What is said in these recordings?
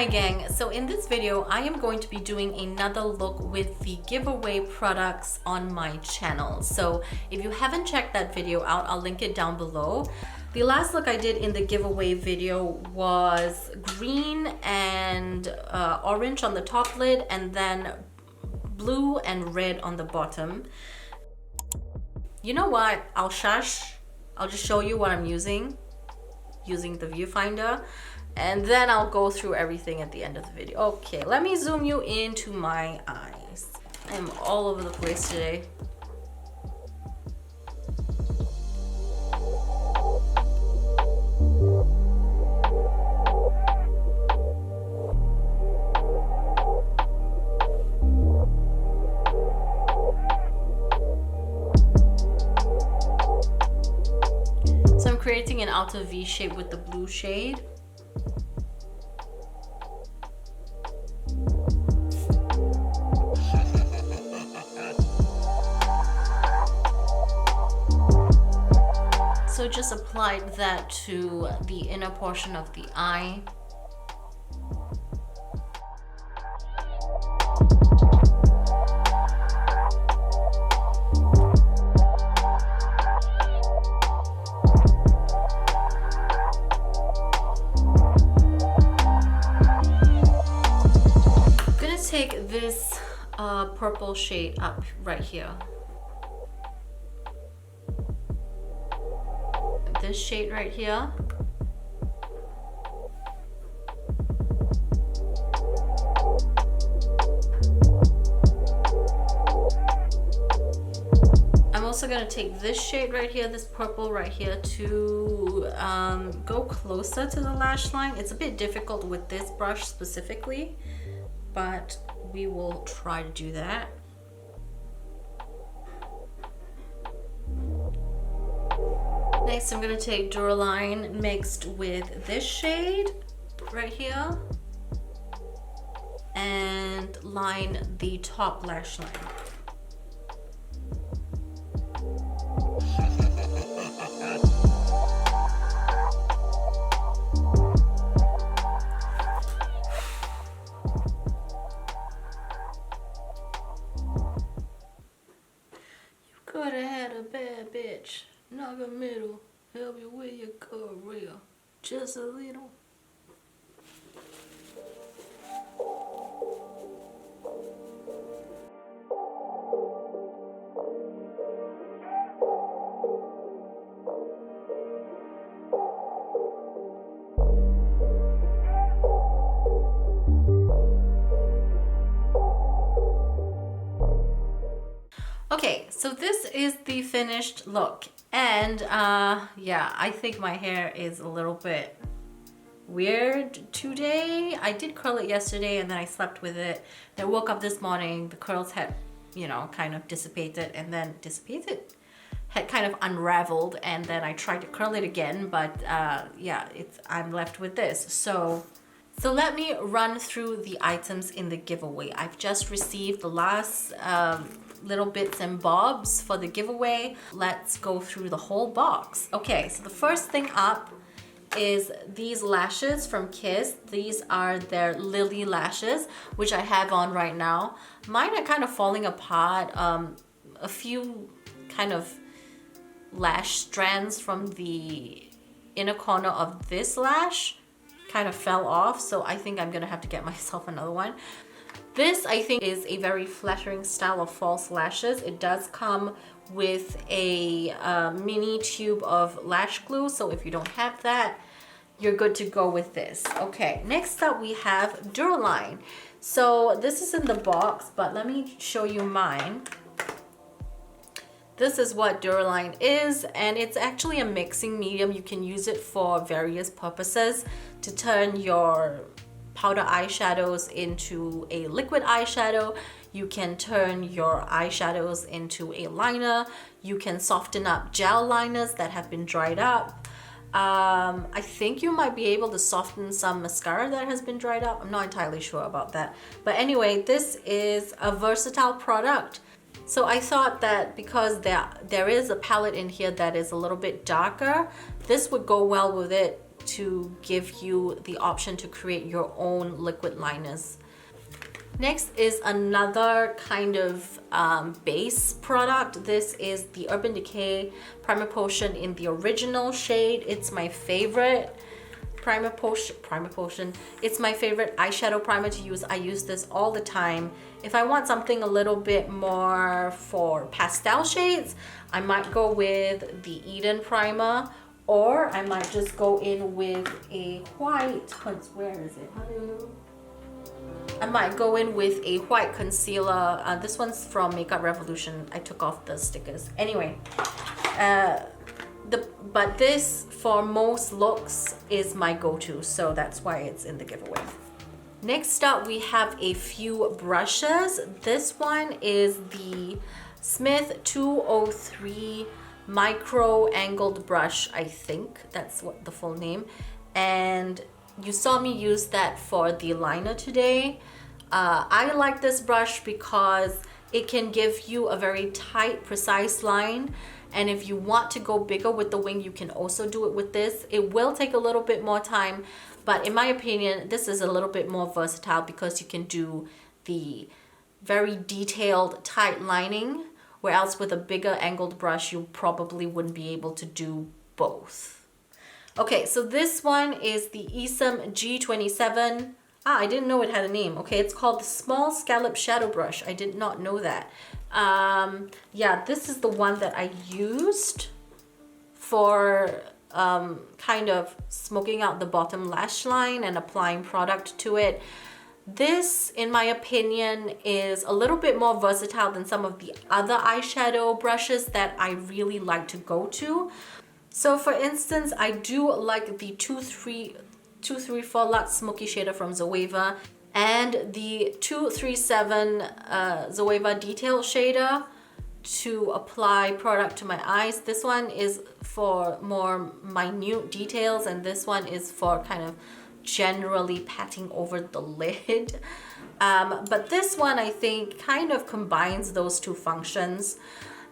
Hi gang, so in this video I am going to be doing another look with the giveaway products on my channel. So if you haven't checked that video out, I'll link it down below. The last look I did in the giveaway video was green and orange on the top lid, and then blue and red on the bottom. You know what, I'll just show you what I'm using the viewfinder, and then I'll go through everything at the end of the video. Okay, let me zoom you into my eyes. I'm all over the place today. So I'm creating an outer V shape with the blue shade. So just applied that to the inner portion of the eye. I'm gonna take this purple shade up right here. This shade right here. I'm also going to take this shade right here, this purple right here, to go closer to the lash line. It's a bit difficult with this brush specifically, but we will try to do that. Next, I'm going to take Duraline mixed with this shade right here and line the top lash line. You could have had a bad bitch. Knock a middle, help you with your career, just a little. Okay, so this is the finished look. And yeah, I think my hair is a little bit weird today. I did curl it yesterday and then I slept with it. Then I woke up this morning, the curls had, you know, kind of dissipated, and then had kind of unraveled, and then I tried to curl it again, but yeah, I'm left with this. So let me run through the items in the giveaway. I've just received the last little bits and bobs for the giveaway. Let's go through the whole box. Okay, so the first thing up is these lashes from Kiss. These are their Lily lashes, which I have on right now. Mine are kind of falling apart. A few kind of lash strands from the inner corner of this lash kind of fell off, so I think I'm gonna have to get myself another one. This, I think, is a very flattering style of false lashes. It does come with a mini tube of lash glue, so if you don't have that, you're good to go with this. Okay, next up we have Duraline. So this is in the box, but let me show you mine. This is what Duraline is, and it's actually a mixing medium. You can use it for various purposes, to turn your powder eyeshadows into a liquid eyeshadow. You can turn your eyeshadows into a liner. You can soften up gel liners that have been dried up. I think you might be able to soften some mascara that has been dried up. I'm not entirely sure about that. But anyway, this is a versatile product. So I thought that because there is a palette in here that is a little bit darker, this would go well with it to give you the option to create your own liquid liners. Next is another kind of base product. This is the Urban Decay Primer Potion in the original shade. It's my favorite primer potion. It's my favorite eyeshadow primer to use. I use this all the time. If I want something a little bit more for pastel shades, I might go with the Eden primer, or I might just go in with a white, where is it? Hello. I might go in with a white concealer. This one's from Makeup Revolution. I took off the stickers. Anyway, but this for most looks is my go-to, so that's why it's in the giveaway. Next up, we have a few brushes. This one is the Smith 203 Micro Angled Brush, I think that's what the full name. And you saw me use that for the liner today. I like this brush because it can give you a very tight, precise line. And if you want to go bigger with the wing, you can also do it with this. It will take a little bit more time, but in my opinion, this is a little bit more versatile because you can do the very detailed, tight lining, whereas with a bigger angled brush, you probably wouldn't be able to do both. Okay, so this one is the Esom G27. I didn't know it had a name. Okay, it's called the Small Scallop Shadow Brush. I did not know that. Yeah, this is the one that I used for kind of smoking out the bottom lash line and applying product to it. This, in my opinion, is a little bit more versatile than some of the other eyeshadow brushes that I really like to go to. So for instance, I do like the 234 Luxe Smoky Shader from Zoeva and the 237 Zoeva Detail Shader to apply product to my eyes. This one is for more minute details, and this one is for kind of generally patting over the lid. But this one, I think, kind of combines those two functions.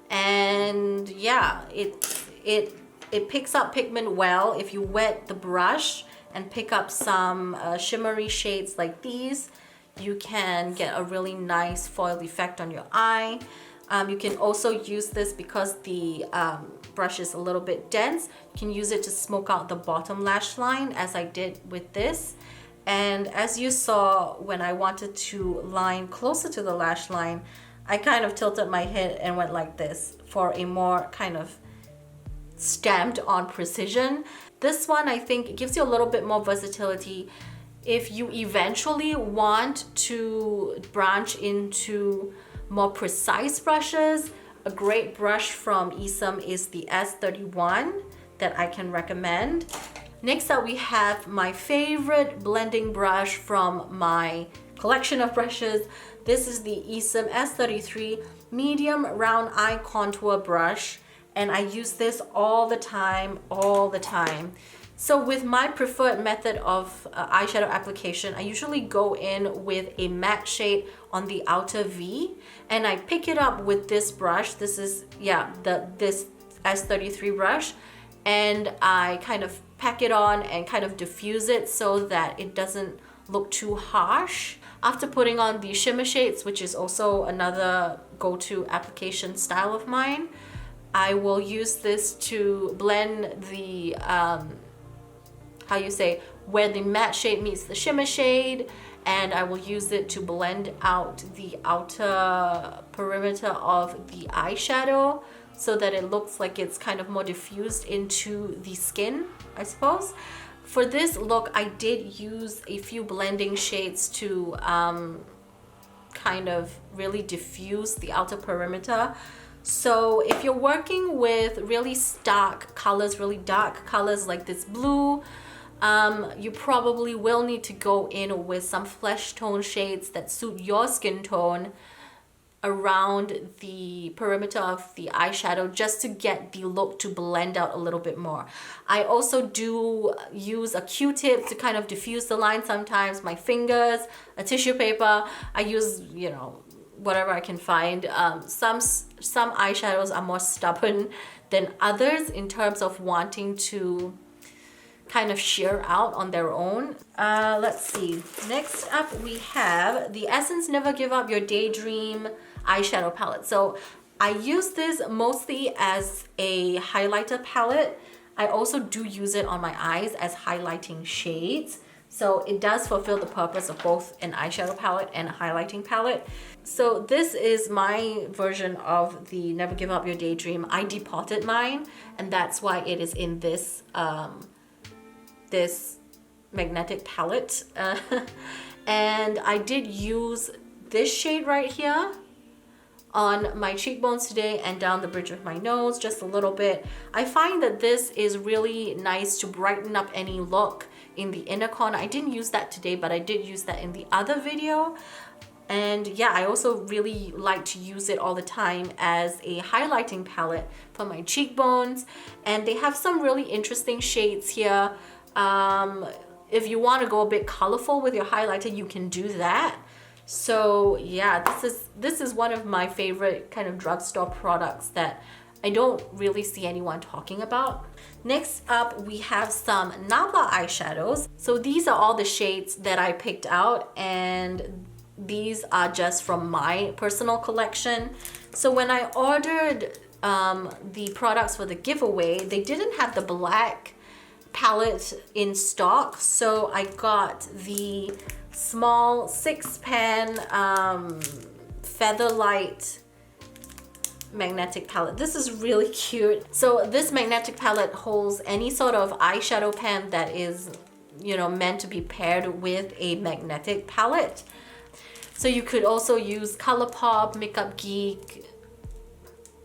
And yeah, it picks up pigment well. If you wet the brush and pick up some shimmery shades like these, you can get a really nice foil effect on your eye. You can also use this because the brush is a little bit dense. You can use it to smoke out the bottom lash line, as I did with this. And as you saw, when I wanted to line closer to the lash line, I kind of tilted my head and went like this for a more kind of stamped on precision. This one, I think, gives you a little bit more versatility. If you eventually want to branch into more precise brushes, a great brush from Esom is the S31 that I can recommend. Next up, we have my favorite blending brush from my collection of brushes. This is the Esom S33 Medium Round Eye Contour Brush, and I use this all the time. So with my preferred method of eyeshadow application, I usually go in with a matte shade on the outer V, and I pick it up with this brush. This is, yeah, this S33 brush, and I kind of pack it on and kind of diffuse it so that it doesn't look too harsh. After putting on the shimmer shades, which is also another go-to application style of mine, I will use this to blend the where the matte shade meets the shimmer shade, and I will use it to blend out the outer perimeter of the eyeshadow so that it looks like it's kind of more diffused into the skin, I suppose. For this look, I did use a few blending shades to kind of really diffuse the outer perimeter. So if you're working with really stark colors, really dark colors like this blue, you probably will need to go in with some flesh tone shades that suit your skin tone around the perimeter of the eyeshadow, just to get the look to blend out a little bit more. I also do use a Q-tip to kind of diffuse the line sometimes, my fingers, a tissue paper. I use, you know, whatever I can find. Some eyeshadows are more stubborn than others in terms of wanting to kind of sheer out on their own. Let's see. Next up we have the Essence Never Give Up Your Daydream eyeshadow palette. So I use this mostly as a highlighter palette. I also do use it on my eyes as highlighting shades. So it does fulfill the purpose of both an eyeshadow palette and a highlighting palette. So this is my version of the Never Give Up Your Daydream. I depotted mine, and that's why it is in this this magnetic palette. And I did use this shade right here on my cheekbones today and down the bridge of my nose just a little bit. I find that this is really nice to brighten up any look in the inner corner. I didn't use that today, but I did use that in the other video. And yeah, I also really like to use it all the time as a highlighting palette for my cheekbones. And they have some really interesting shades here. If you want to go a bit colorful with your highlighter, you can do that. So yeah, this is one of my favorite kind of drugstore products that I don't really see anyone talking about. Next up, we have some Nabla eyeshadows. So these are all the shades that I picked out, and these are just from my personal collection. So when I ordered the products for the giveaway, they didn't have the black palette in stock, so I got the small 6-pan Featherlight magnetic palette. This is really cute. So this magnetic palette holds any sort of eyeshadow pen that is, you know, meant to be paired with a magnetic palette. So you could also use ColourPop, Makeup Geek.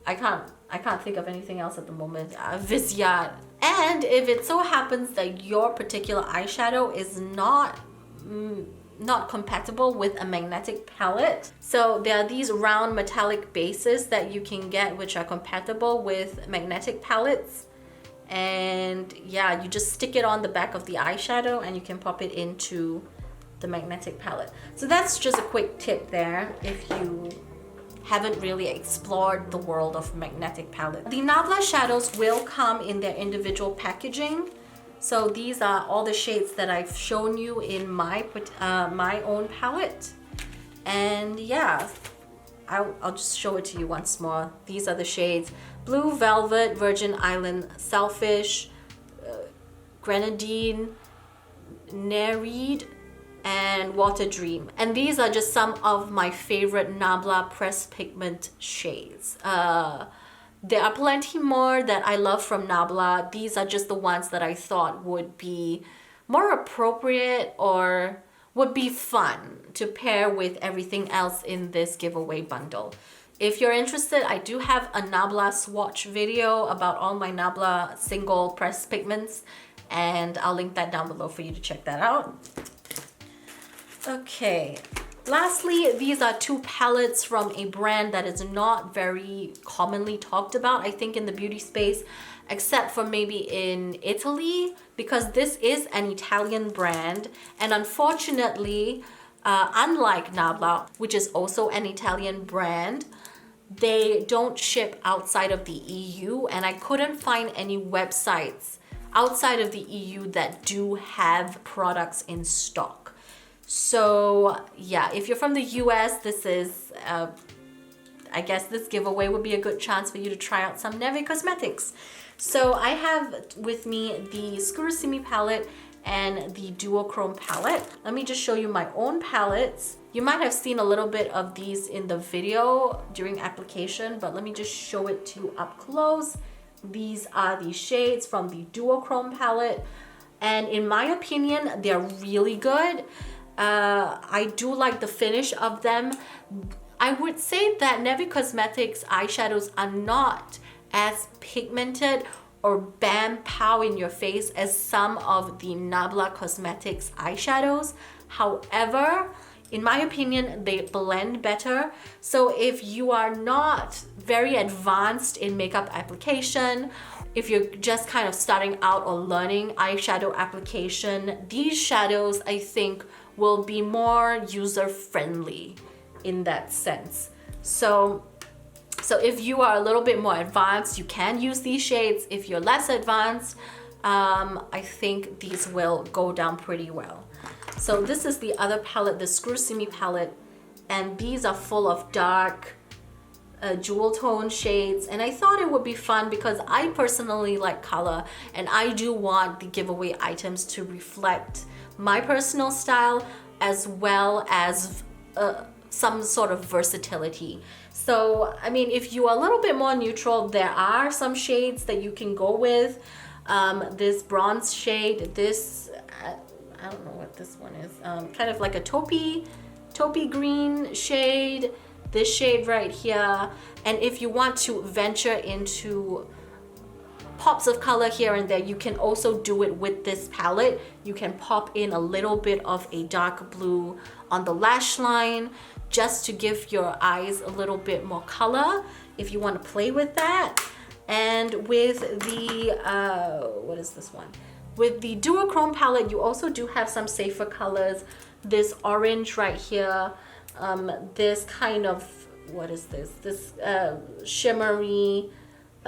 I can't think of anything else at the moment. Visyard. And if it so happens that your particular eyeshadow is not compatible with a magnetic palette, so there are these round metallic bases that you can get which are compatible with magnetic palettes. And yeah, you just stick it on the back of the eyeshadow and you can pop it into the magnetic palette. So that's just a quick tip there if you haven't really explored the world of magnetic palette. The Nabla shadows will come in their individual packaging. So these are all the shades that I've shown you in my own palette. And yeah, I'll just show it to you once more. These are the shades: Blue Velvet, Virgin Island Selfish, Grenadine, Nereid, and Water Dream. And these are just some of my favorite Nabla pressed pigment shades. There are plenty more that I love from Nabla. These are just the ones that I thought would be more appropriate or would be fun to pair with everything else in this giveaway bundle. If you're interested, I do have a Nabla swatch video about all my Nabla single pressed pigments, and I'll link that down below for you to check that out. Okay, lastly, these are two palettes from a brand that is not very commonly talked about, I think, in the beauty space, except for maybe in Italy, because this is an Italian brand. And unfortunately, unlike Nabla, which is also an Italian brand, they don't ship outside of the EU, and I couldn't find any websites outside of the EU that do have products in stock. So yeah, if you're from the US, this is, I guess this giveaway would be a good chance for you to try out some Neve Cosmetics. So I have with me the Scurusimi palette and the Duochrome palette. Let me just show you my own palettes. You might have seen a little bit of these in the video during application, but let me just show it to you up close. These are the shades from the Duochrome palette, and in my opinion, they're really good. I do like the finish of them. I would say that Neve Cosmetics eyeshadows are not as pigmented or bam pow in your face as some of the Nabla Cosmetics eyeshadows. However, in my opinion, they blend better. So if you are not very advanced in makeup application, if you're just kind of starting out or learning eyeshadow application, these shadows, I think, will be more user-friendly in that sense. So if you are a little bit more advanced, you can use these shades. If you're less advanced, I think these will go down pretty well. So this is the other palette, the Screw See Me palette, and these are full of dark jewel tone shades, and I thought it would be fun because I personally like color, and I do want the giveaway items to reflect my personal style as well as some sort of versatility. So I mean, if you are a little bit more neutral, there are some shades that you can go with. This bronze shade, this I don't know what this one is, kind of like a taupey green shade, this shade right here. And if you want to venture into pops of color here and there, you can also do it with this palette. You can pop in a little bit of a dark blue on the lash line just to give your eyes a little bit more color if you want to play with that. And with the what is this one, with the duochrome palette, you also do have some safer colors. This orange right here, this kind of, what is this shimmery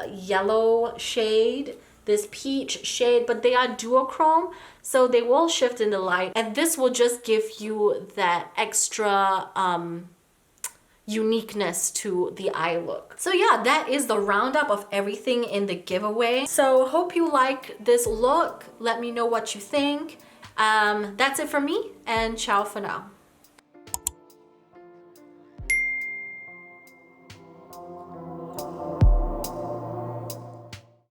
yellow shade, this peach shade, but they are duochrome, so they will shift in the light, and this will just give you that extra uniqueness to the eye look. So yeah, that is the roundup of everything in the giveaway. So hope you like this look. Let me know what you think. That's it for me, and ciao for now.